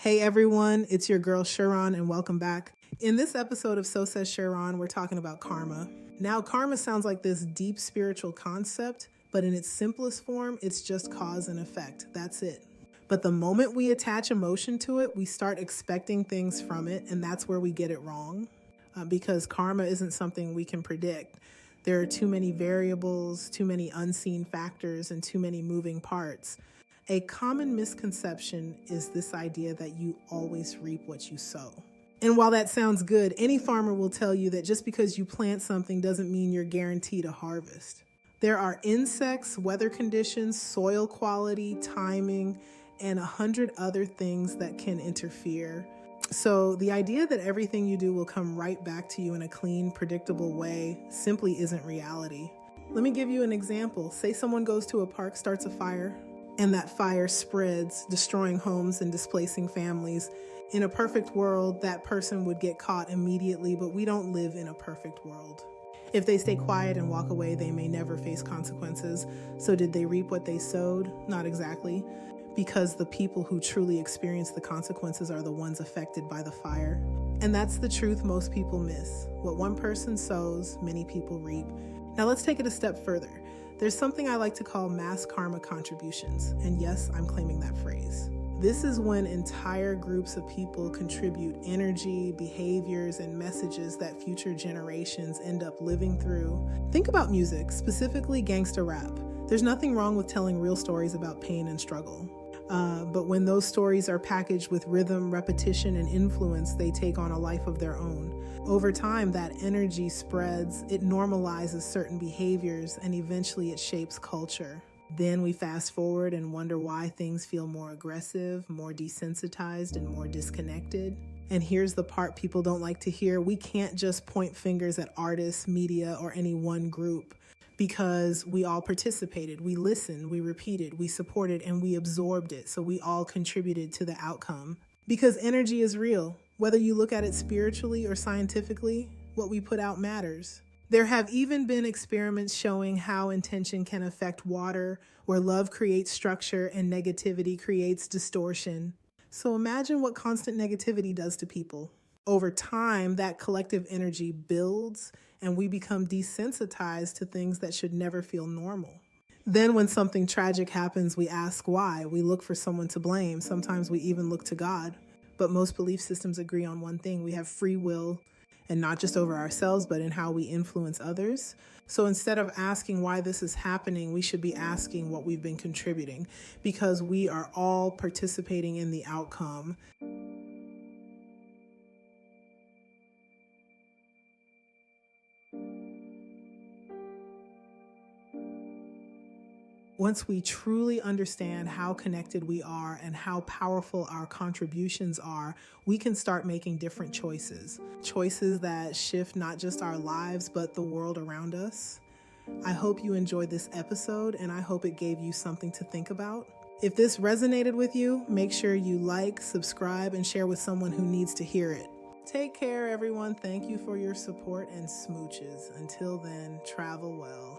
Hey everyone, it's your girl Sharron and welcome back. In this episode of So Says Sharron, we're talking about karma. Now, karma sounds like this deep spiritual concept, but in its simplest form, it's just cause and effect. That's it. But the moment we attach emotion to it, we start expecting things from it, and that's where we get it wrong. Because karma isn't something we can predict. There are too many variables, too many unseen factors, and too many moving parts. A common misconception is this idea that you always reap what you sow. And while that sounds good, any farmer will tell you that just because you plant something doesn't mean you're guaranteed a harvest. There are insects, weather conditions, soil quality, timing, and 100 other things that can interfere. So the idea that everything you do will come right back to you in a clean, predictable way simply isn't reality. Let me give you an example. Say someone goes to a park, starts a fire, and that fire spreads, destroying homes and displacing families. In a perfect world, that person would get caught immediately, but we don't live in a perfect world. If they stay quiet and walk away, they may never face consequences. So did they reap what they sowed? Not exactly, because the people who truly experience the consequences are the ones affected by the fire. And that's the truth most people miss. What one person sows, many people reap. Now let's take it a step further. There's something I like to call mass karma contributions. And yes, I'm claiming that phrase. This is when entire groups of people contribute energy, behaviors, and messages that future generations end up living through. Think about music, specifically gangsta rap. There's nothing wrong with telling real stories about pain and struggle. But when those stories are packaged with rhythm, repetition, and influence, they take on a life of their own. Over time, that energy spreads, it normalizes certain behaviors, and eventually it shapes culture. Then we fast forward and wonder why things feel more aggressive, more desensitized, and more disconnected. And here's the part people don't like to hear. We can't just point fingers at artists, media, or any one group, because we all participated, we listened, we repeated, we supported, and we absorbed it. So we all contributed to the outcome. Because energy is real. Whether you look at it spiritually or scientifically, what we put out matters. There have even been experiments showing how intention can affect water, where love creates structure and negativity creates distortion. So imagine what constant negativity does to people. Over time, that collective energy builds and we become desensitized to things that should never feel normal. Then when something tragic happens, we ask why. We look for someone to blame. Sometimes we even look to God. But most belief systems agree on one thing. We have free will, and not just over ourselves, but in how we influence others. So instead of asking why this is happening, we should be asking what we've been contributing, because we are all participating in the outcome. Once we truly understand how connected we are and how powerful our contributions are, we can start making different choices. Choices that shift not just our lives, but the world around us. I hope you enjoyed this episode, and I hope it gave you something to think about. If this resonated with you, make sure you like, subscribe, and share with someone who needs to hear it. Take care, everyone. Thank you for your support and smooches. Until then, travel well.